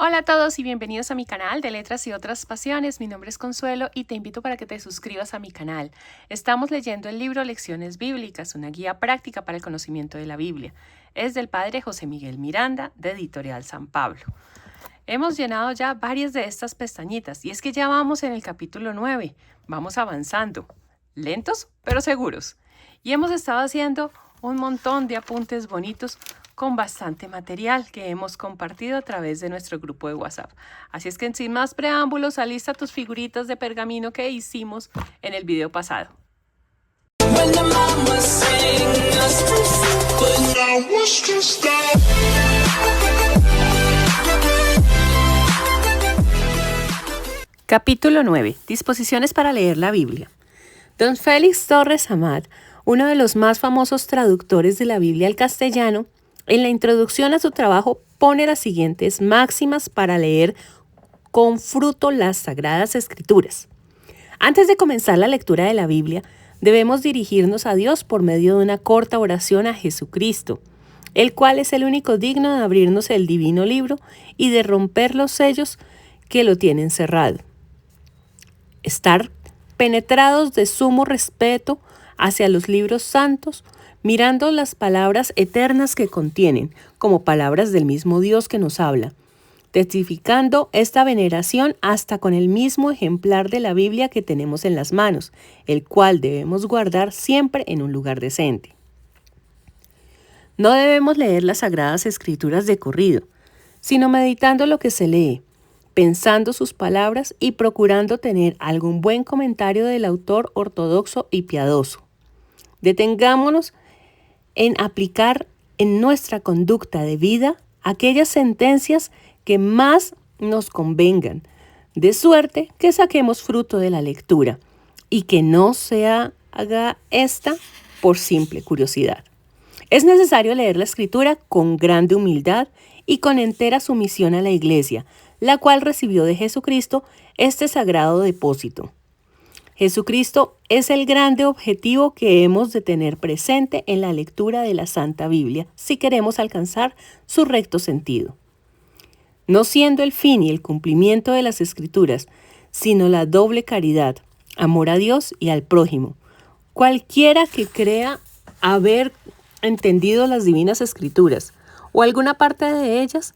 Hola a todos y bienvenidos a mi canal de Letras y otras pasiones. Mi nombre es Consuelo y te invito para que te suscribas a mi canal. Estamos leyendo el libro Lecciones Bíblicas, una guía práctica para el conocimiento de la Biblia. Es del padre José Miguel Miranda, de Editorial San Pablo. Hemos llenado ya varias de estas pestañitas y es que ya vamos en el capítulo 9. Vamos avanzando, lentos pero seguros. Y hemos estado haciendo un montón de apuntes bonitos con bastante material que hemos compartido a través de nuestro grupo de WhatsApp. Así es que sin más preámbulos, alista tus figuritas de pergamino que hicimos en el video pasado. Capítulo 9. Disposiciones para leer la Biblia. Don Félix Torres Amat, uno de los más famosos traductores de la Biblia al castellano, en la introducción a su trabajo pone las siguientes máximas para leer con fruto las Sagradas Escrituras. Antes de comenzar la lectura de la Biblia, debemos dirigirnos a Dios por medio de una corta oración a Jesucristo, el cual es el único digno de abrirnos el divino libro y de romper los sellos que lo tienen cerrado. Estar penetrados de sumo respeto hacia los libros santos, mirando las palabras eternas que contienen, como palabras del mismo Dios que nos habla, testificando esta veneración hasta con el mismo ejemplar de la Biblia que tenemos en las manos, el cual debemos guardar siempre en un lugar decente. No debemos leer las Sagradas Escrituras de corrido, sino meditando lo que se lee, pensando sus palabras y procurando tener algún buen comentario del autor ortodoxo y piadoso. Detengámonos en aplicar en nuestra conducta de vida aquellas sentencias que más nos convengan, de suerte que saquemos fruto de la lectura y que no se haga esta por simple curiosidad. Es necesario leer la Escritura con grande humildad y con entera sumisión a la Iglesia, la cual recibió de Jesucristo este sagrado depósito. Jesucristo es el grande objetivo que hemos de tener presente en la lectura de la Santa Biblia si queremos alcanzar su recto sentido. No siendo el fin y el cumplimiento de las Escrituras, sino la doble caridad, amor a Dios y al prójimo. Cualquiera que crea haber entendido las divinas Escrituras o alguna parte de ellas,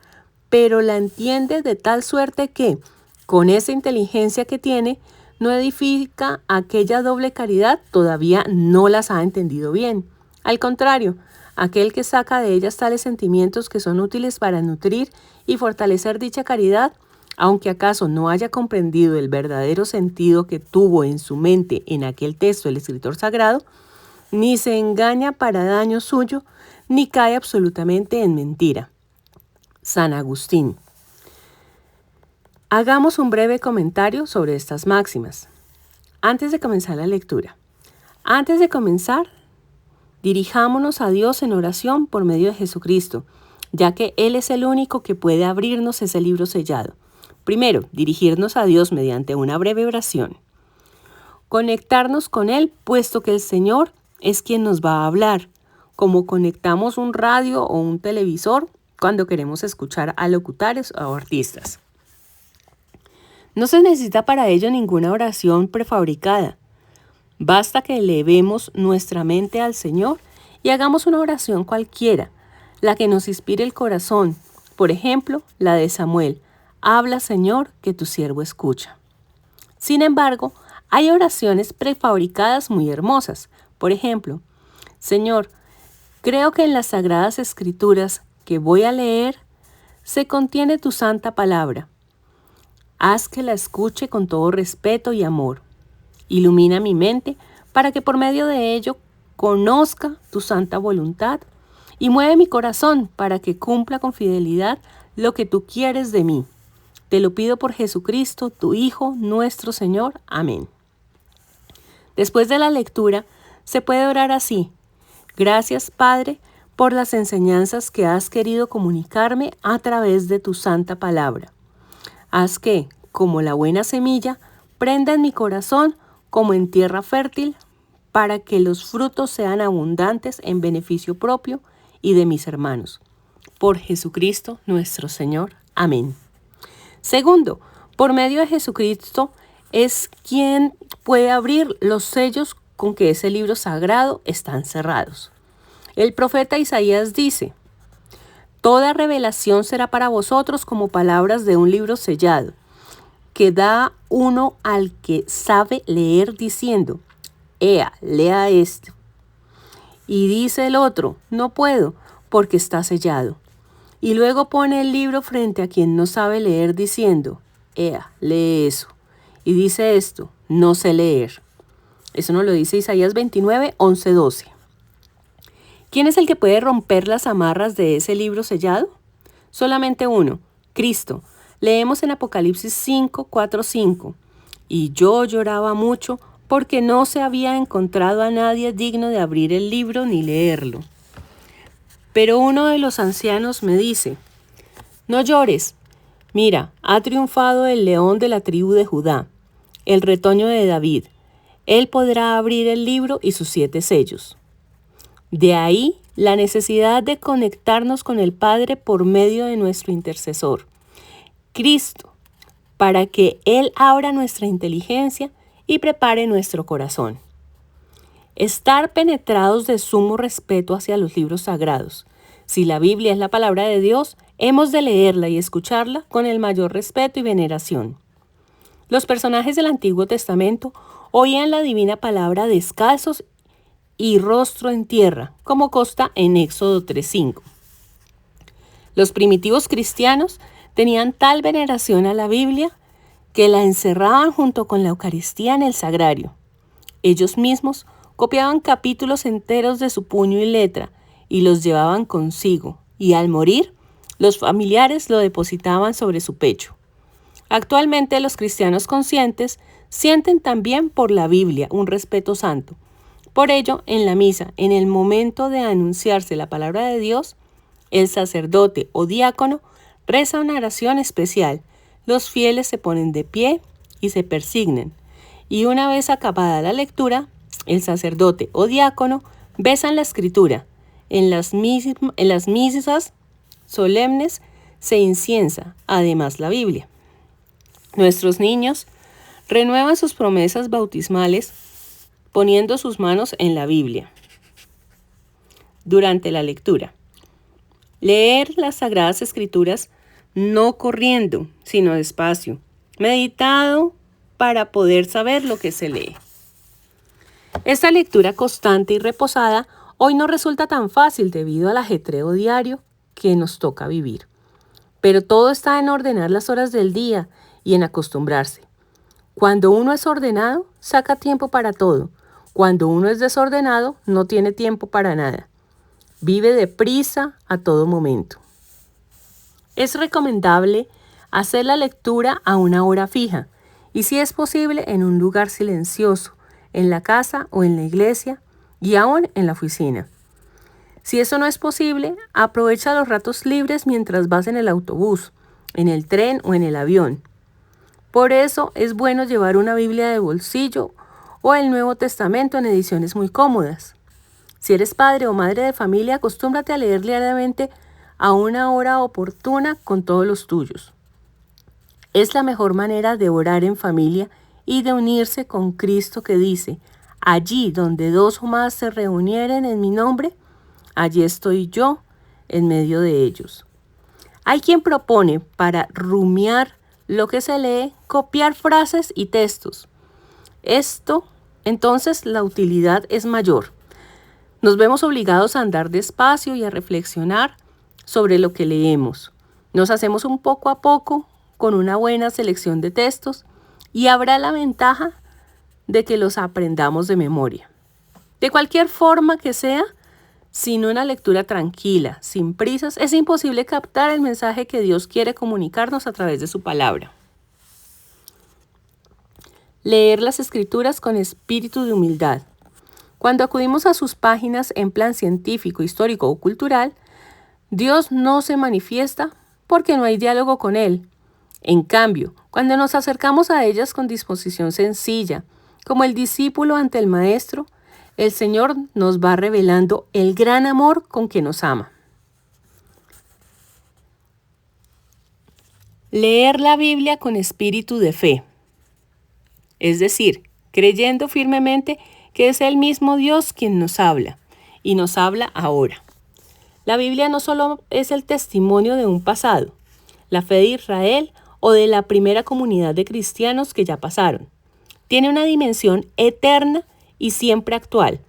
pero la entiende de tal suerte que, con esa inteligencia que tiene, no edifica aquella doble caridad, todavía no las ha entendido bien. Al contrario, aquel que saca de ellas tales sentimientos que son útiles para nutrir y fortalecer dicha caridad, aunque acaso no haya comprendido el verdadero sentido que tuvo en su mente en aquel texto el escritor sagrado, ni se engaña para daño suyo, ni cae absolutamente en mentira. San Agustín. Hagamos un breve comentario sobre estas máximas. Antes de comenzar la lectura. Antes de comenzar, dirijámonos a Dios en oración por medio de Jesucristo, ya que Él es el único que puede abrirnos ese libro sellado. Primero, dirigirnos a Dios mediante una breve oración. Conectarnos con Él, puesto que el Señor es quien nos va a hablar, como conectamos un radio o un televisor cuando queremos escuchar a locutores o artistas. No se necesita para ello ninguna oración prefabricada. Basta que elevemos nuestra mente al Señor y hagamos una oración cualquiera, la que nos inspire el corazón. Por ejemplo, la de Samuel: habla, Señor, que tu siervo escucha. Sin embargo, hay oraciones prefabricadas muy hermosas. Por ejemplo, Señor, creo que en las Sagradas Escrituras que voy a leer se contiene tu santa palabra. Haz que la escuche con todo respeto y amor. Ilumina mi mente para que por medio de ello conozca tu santa voluntad y mueve mi corazón para que cumpla con fidelidad lo que tú quieres de mí. Te lo pido por Jesucristo, tu Hijo, nuestro Señor. Amén. Después de la lectura, se puede orar así: gracias, Padre, por las enseñanzas que has querido comunicarme a través de tu santa palabra. Haz que, como la buena semilla, prenda en mi corazón como en tierra fértil, para que los frutos sean abundantes en beneficio propio y de mis hermanos. Por Jesucristo nuestro Señor. Amén. Segundo, por medio de Jesucristo es quien puede abrir los sellos con que ese libro sagrado están cerrados. El profeta Isaías dice: toda revelación será para vosotros como palabras de un libro sellado, que da uno al que sabe leer diciendo: ea, lea esto. Y dice el otro: no puedo, porque está sellado. Y luego pone el libro frente a quien no sabe leer diciendo: ea, lee eso. Y dice esto: no sé leer. Eso nos lo dice Isaías 29, 11, 12. ¿Quién es el que puede romper las amarras de ese libro sellado? Solamente uno: Cristo. Leemos en Apocalipsis 5, 4, 5. Y yo lloraba mucho porque no se había encontrado a nadie digno de abrir el libro ni leerlo. Pero uno de los ancianos me dice: no llores, mira, ha triunfado el león de la tribu de Judá, el retoño de David. Él podrá abrir el libro y sus 7 sellos. De ahí la necesidad de conectarnos con el Padre por medio de nuestro intercesor, Cristo, para que Él abra nuestra inteligencia y prepare nuestro corazón. Estar penetrados de sumo respeto hacia los libros sagrados. Si la Biblia es la palabra de Dios, hemos de leerla y escucharla con el mayor respeto y veneración. Los personajes del Antiguo Testamento oían la divina palabra descalzos y rostro en tierra, como consta en Éxodo 3:5. Los primitivos cristianos tenían tal veneración a la Biblia que la encerraban junto con la Eucaristía en el sagrario. Ellos mismos copiaban capítulos enteros de su puño y letra y los llevaban consigo, y al morir, los familiares lo depositaban sobre su pecho. Actualmente los cristianos conscientes sienten también por la Biblia un respeto santo. Por ello, en la misa, en el momento de anunciarse la palabra de Dios, el sacerdote o diácono reza una oración especial. Los fieles se ponen de pie y se persignan. Y una vez acabada la lectura, el sacerdote o diácono besan la escritura. En las misas solemnes se inciensa, además, la Biblia. Nuestros niños renuevan sus promesas bautismales poniendo sus manos en la Biblia. Durante la lectura, leer las Sagradas Escrituras no corriendo, sino despacio, meditado para poder saber lo que se lee. Esta lectura constante y reposada hoy no resulta tan fácil debido al ajetreo diario que nos toca vivir. Pero todo está en ordenar las horas del día y en acostumbrarse. Cuando uno es ordenado, saca tiempo para todo. Cuando uno es desordenado, no tiene tiempo para nada. Vive deprisa a todo momento. Es recomendable hacer la lectura a una hora fija y, si es posible, en un lugar silencioso, en la casa o en la iglesia y aún en la oficina. Si eso no es posible, aprovecha los ratos libres mientras vas en el autobús, en el tren o en el avión. Por eso es bueno llevar una Biblia de bolsillo o el Nuevo Testamento en ediciones muy cómodas. Si eres padre o madre de familia, acostúmbrate a leer diariamente a una hora oportuna con todos los tuyos. Es la mejor manera de orar en familia y de unirse con Cristo, que dice: allí donde 2 o más se reunieren en mi nombre, allí estoy yo en medio de ellos. Hay quien propone, para rumiar lo que se lee, copiar frases y textos. Entonces la utilidad es mayor. Nos vemos obligados a andar despacio y a reflexionar sobre lo que leemos. Nos hacemos un poco a poco con una buena selección de textos y habrá la ventaja de que los aprendamos de memoria. De cualquier forma que sea, sin una lectura tranquila, sin prisas, es imposible captar el mensaje que Dios quiere comunicarnos a través de su palabra. Leer las Escrituras con espíritu de humildad. Cuando acudimos a sus páginas en plan científico, histórico o cultural, Dios no se manifiesta porque no hay diálogo con Él. En cambio, cuando nos acercamos a ellas con disposición sencilla, como el discípulo ante el Maestro, el Señor nos va revelando el gran amor con que nos ama. Leer la Biblia con espíritu de fe, es decir, creyendo firmemente que es el mismo Dios quien nos habla, y nos habla ahora. La Biblia no solo es el testimonio de un pasado, la fe de Israel o de la primera comunidad de cristianos que ya pasaron. Tiene una dimensión eterna y siempre actual.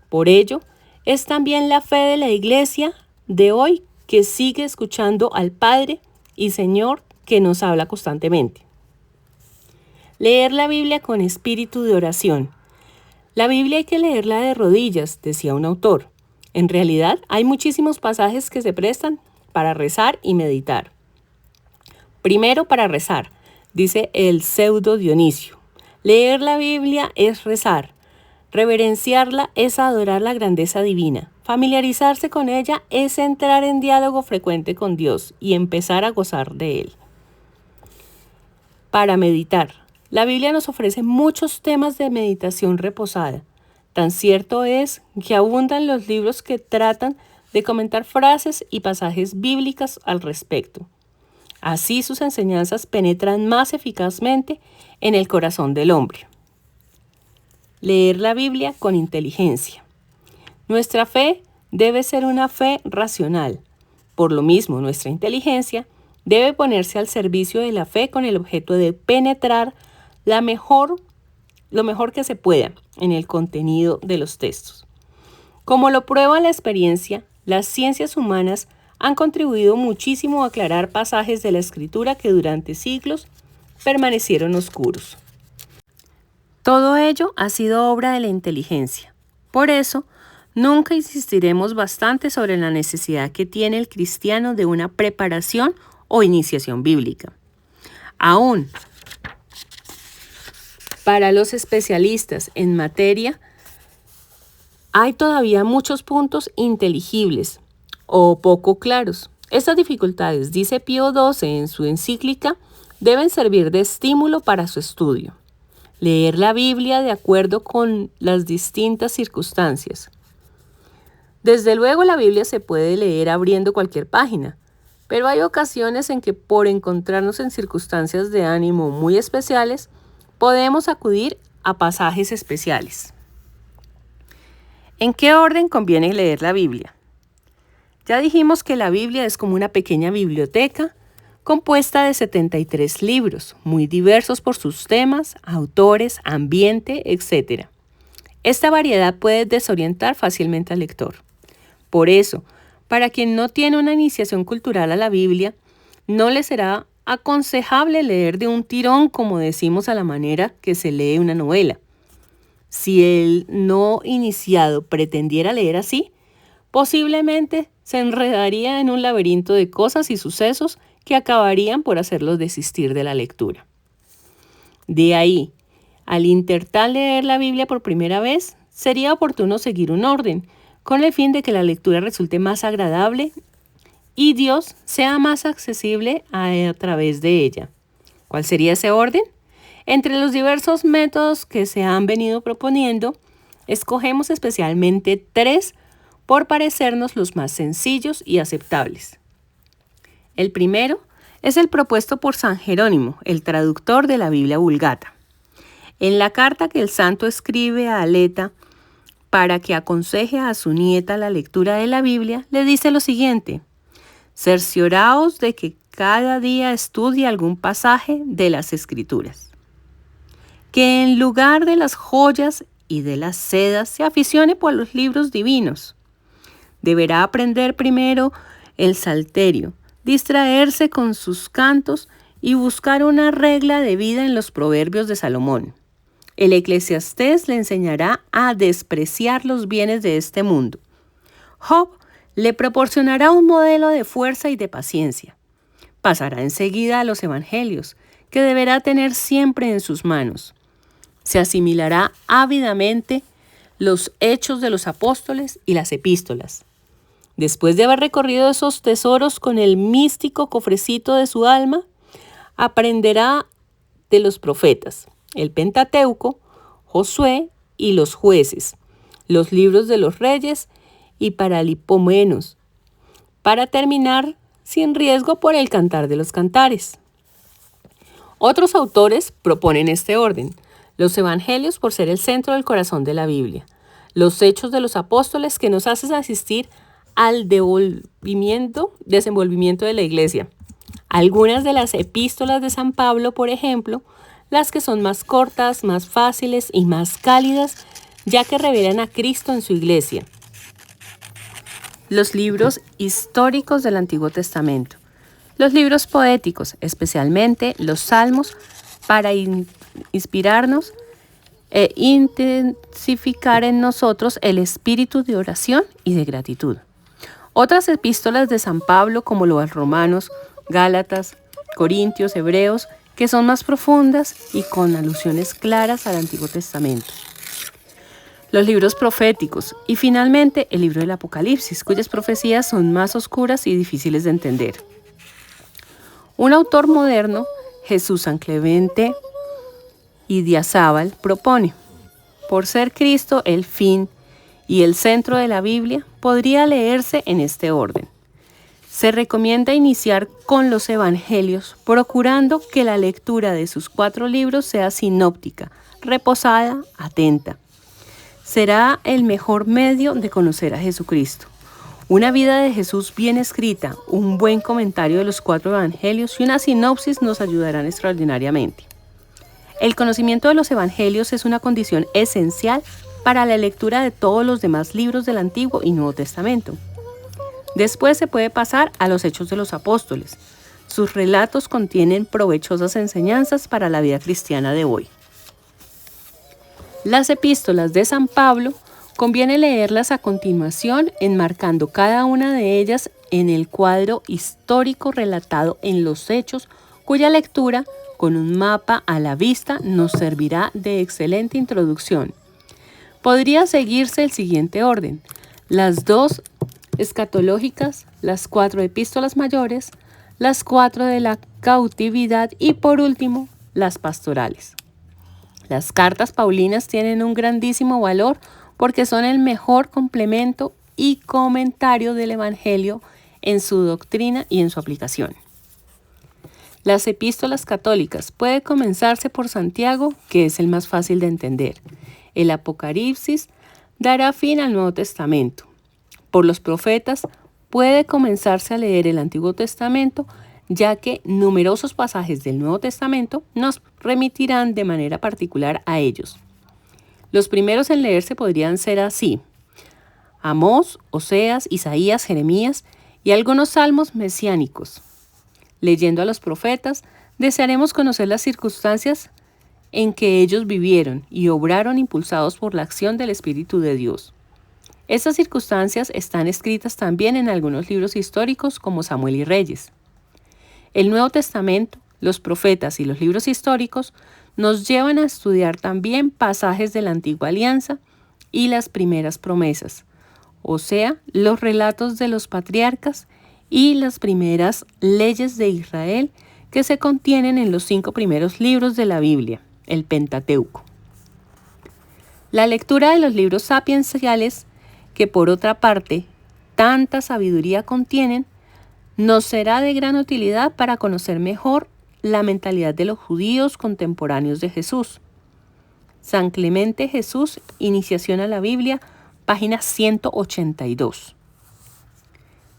Por ello, es también la fe de la Iglesia de hoy que sigue escuchando al Padre y Señor que nos habla constantemente. Leer la Biblia con espíritu de oración. La Biblia hay que leerla de rodillas, decía un autor. En realidad, hay muchísimos pasajes que se prestan para rezar y meditar. Primero, para rezar, dice el pseudo Dionisio. Leer la Biblia es rezar. Reverenciarla es adorar la grandeza divina. Familiarizarse con ella es entrar en diálogo frecuente con Dios y empezar a gozar de Él. Para meditar. La Biblia nos ofrece muchos temas de meditación reposada. Tan cierto es que abundan los libros que tratan de comentar frases y pasajes bíblicos al respecto. Así sus enseñanzas penetran más eficazmente en el corazón del hombre. Leer la Biblia con inteligencia. Nuestra fe debe ser una fe racional. Por lo mismo, nuestra inteligencia debe ponerse al servicio de la fe con el objeto de penetrar lo mejor que se pueda en el contenido de los textos. Como lo prueba la experiencia, las ciencias humanas han contribuido muchísimo a aclarar pasajes de la Escritura que durante siglos permanecieron oscuros. Todo ello ha sido obra de la inteligencia. Por eso, nunca insistiremos bastante sobre la necesidad que tiene el cristiano de una preparación o iniciación bíblica. Aún para los especialistas en materia, hay todavía muchos puntos inteligibles o poco claros. Estas dificultades, dice Pío XII en su encíclica, deben servir de estímulo para su estudio. Leer la Biblia de acuerdo con las distintas circunstancias. Desde luego la Biblia se puede leer abriendo cualquier página, pero hay ocasiones en que por encontrarnos en circunstancias de ánimo muy especiales, podemos acudir a pasajes especiales. ¿En qué orden conviene leer la Biblia? Ya dijimos que la Biblia es como una pequeña biblioteca compuesta de 73 libros, muy diversos por sus temas, autores, ambiente, etc. Esta variedad puede desorientar fácilmente al lector. Por eso, para quien no tiene una iniciación cultural a la Biblia, no le será aconsejable leer de un tirón, como decimos a la manera que se lee una novela. Si el no iniciado pretendiera leer así, posiblemente se enredaría en un laberinto de cosas y sucesos que acabarían por hacerlos desistir de la lectura. De ahí, al intentar leer la Biblia por primera vez, sería oportuno seguir un orden, con el fin de que la lectura resulte más agradable y Dios sea más accesible a través de ella. ¿Cuál sería ese orden? Entre los diversos métodos que se han venido proponiendo, escogemos especialmente 3 por parecernos los más sencillos y aceptables. El primero es el propuesto por San Jerónimo, el traductor de la Biblia Vulgata. En la carta que el santo escribe a Aleta para que aconseje a su nieta la lectura de la Biblia, le dice lo siguiente: cercioraos de que cada día estudie algún pasaje de las Escrituras. Que en lugar de las joyas y de las sedas se aficione por los libros divinos. Deberá aprender primero el salterio, distraerse con sus cantos y buscar una regla de vida en los proverbios de Salomón. El Eclesiastés le enseñará a despreciar los bienes de este mundo. Job le proporcionará un modelo de fuerza y de paciencia. Pasará enseguida a los evangelios, que deberá tener siempre en sus manos. Se asimilará ávidamente los hechos de los apóstoles y las epístolas. Después de haber recorrido esos tesoros con el místico cofrecito de su alma, aprenderá de los profetas, el Pentateuco, Josué y los jueces, los libros de los reyes y Paralipomenos, para terminar sin riesgo por el Cantar de los Cantares. Otros autores proponen este orden: los evangelios por ser el centro del corazón de la Biblia, los hechos de los apóstoles que nos hacen asistir al desenvolvimiento de la iglesia. Algunas de las epístolas de San Pablo, por ejemplo, las que son más cortas, más fáciles y más cálidas, ya que revelan a Cristo en su iglesia. Los libros históricos del Antiguo Testamento. Los libros poéticos, especialmente los salmos, para inspirarnos e intensificar en nosotros el espíritu de oración y de gratitud. Otras epístolas de San Pablo, como los Romanos, Gálatas, Corintios, Hebreos, que son más profundas y con alusiones claras al Antiguo Testamento. Los libros proféticos y finalmente el libro del Apocalipsis, cuyas profecías son más oscuras y difíciles de entender. Un autor moderno, Jesús San Clemente Idiazábal, propone: por ser Cristo el fin y el centro de la Biblia, podría leerse en este orden. Se recomienda iniciar con los evangelios, procurando que la lectura de sus 4 libros sea sinóptica, reposada, atenta. Será el mejor medio de conocer a Jesucristo. Una vida de Jesús bien escrita, un buen comentario de los 4 evangelios y una sinopsis nos ayudarán extraordinariamente. El conocimiento de los evangelios es una condición esencial para la lectura de todos los demás libros del Antiguo y Nuevo Testamento. Después se puede pasar a los Hechos de los Apóstoles. Sus relatos contienen provechosas enseñanzas para la vida cristiana de hoy. Las epístolas de San Pablo conviene leerlas a continuación, enmarcando cada una de ellas en el cuadro histórico relatado en los Hechos, cuya lectura, con un mapa a la vista, nos servirá de excelente introducción. Podría seguirse el siguiente orden: las 2 escatológicas, las 4 epístolas mayores, las 4 de la cautividad y por último, las pastorales. Las cartas paulinas tienen un grandísimo valor porque son el mejor complemento y comentario del Evangelio en su doctrina y en su aplicación. Las epístolas católicas puede comenzarse por Santiago, que es el más fácil de entender. El Apocalipsis dará fin al Nuevo Testamento. Por los profetas puede comenzarse a leer el Antiguo Testamento, ya que numerosos pasajes del Nuevo Testamento nos remitirán de manera particular a ellos. Los primeros en leerse podrían ser así: Amós, Oseas, Isaías, Jeremías y algunos salmos mesiánicos. Leyendo a los profetas, desearemos conocer las circunstancias en que ellos vivieron y obraron impulsados por la acción del Espíritu de Dios. Estas circunstancias están escritas también en algunos libros históricos como Samuel y Reyes. El Nuevo Testamento, los profetas y los libros históricos nos llevan a estudiar también pasajes de la Antigua Alianza y las primeras promesas, o sea, los relatos de los patriarcas y las primeras leyes de Israel que se contienen en los 5 primeros libros de la Biblia, el Pentateuco. La lectura de los libros sapienciales, que por otra parte tanta sabiduría contienen, nos será de gran utilidad para conocer mejor la mentalidad de los judíos contemporáneos de Jesús. San Clemente Jesús, Iniciación a la Biblia, página 182.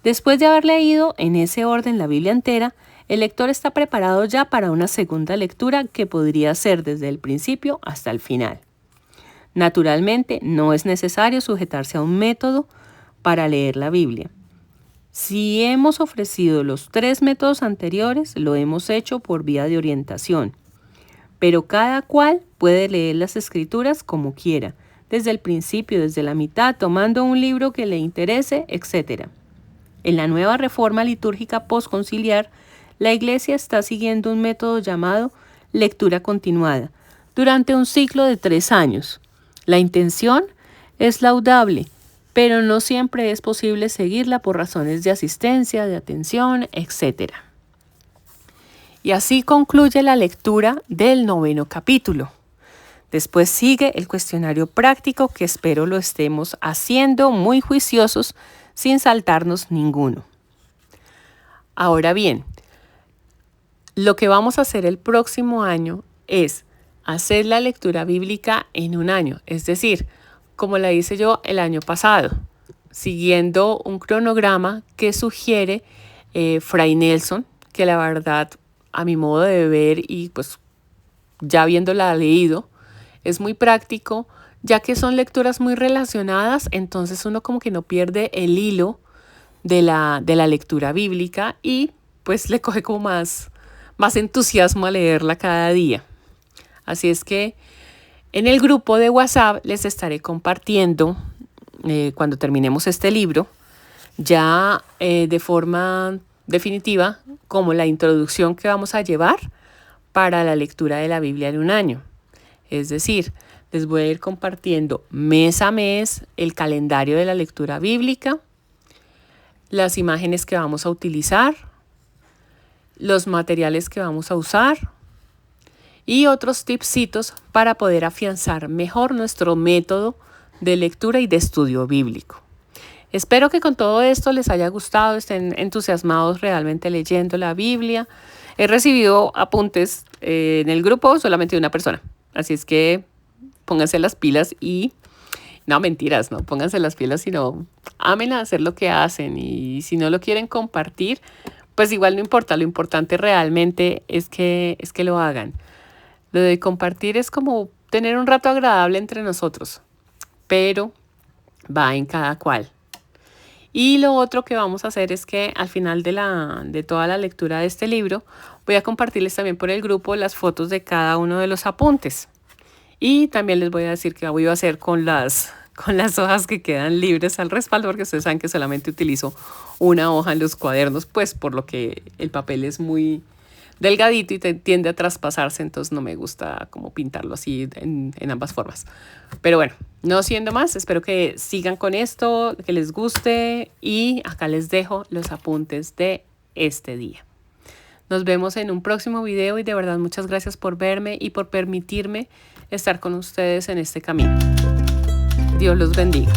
Después de haber leído en ese orden la Biblia entera, el lector está preparado ya para una segunda lectura que podría ser desde el principio hasta el final. Naturalmente, no es necesario sujetarse a un método para leer la Biblia. Si hemos ofrecido los 3 métodos anteriores, lo hemos hecho por vía de orientación, pero cada cual puede leer las Escrituras como quiera, desde el principio, desde la mitad, tomando un libro que le interese, etc. En la nueva reforma litúrgica postconciliar, la Iglesia está siguiendo un método llamado lectura continuada, durante un ciclo de 3 años. La intención es laudable, pero no siempre es posible seguirla por razones de asistencia, de atención, etc. Y así concluye la lectura del 9º capítulo. Después sigue el cuestionario práctico, que espero lo estemos haciendo muy juiciosos sin saltarnos ninguno. Ahora bien, lo que vamos a hacer el próximo año es hacer la lectura bíblica en un año, es decir, como la hice yo el año pasado, siguiendo un cronograma que sugiere Fray Nelson, que la verdad, a mi modo de ver y pues ya habiéndola leído, es muy práctico, ya que son lecturas muy relacionadas, entonces uno como que no pierde el hilo de la lectura bíblica y pues le coge como más entusiasmo a leerla cada día. Así es que en el grupo de WhatsApp les estaré compartiendo cuando terminemos este libro, ya de forma definitiva, como la introducción que vamos a llevar para la lectura de la Biblia en un año. Es decir, les voy a ir compartiendo mes a mes el calendario de la lectura bíblica, las imágenes que vamos a utilizar, los materiales que vamos a usar y otros tipsitos para poder afianzar mejor nuestro método de lectura y de estudio bíblico. Espero que con todo esto les haya gustado, estén entusiasmados realmente leyendo la Biblia. He recibido apuntes en el grupo solamente de una persona, así es que pónganse las pilas y... No, mentiras, no, pónganse las pilas, sino amen a hacer lo que hacen y si no lo quieren compartir, pues igual no importa, lo importante realmente es que lo hagan. Lo de compartir es como tener un rato agradable entre nosotros, pero va en cada cual. Y lo otro que vamos a hacer es que al final de toda la lectura de este libro voy a compartirles también por el grupo las fotos de cada uno de los apuntes. Y también les voy a decir qué voy a hacer con las hojas que quedan libres al respaldo, porque ustedes saben que solamente utilizo una hoja en los cuadernos, pues por lo que el papel es muy delgadito y tiende a traspasarse, entonces no me gusta como pintarlo así en ambas formas. Pero bueno, no siendo más, espero que sigan con esto, que les guste y acá les dejo los apuntes de este día. Nos vemos en un próximo video y de verdad muchas gracias por verme y por permitirme estar con ustedes en este camino. Dios los bendiga.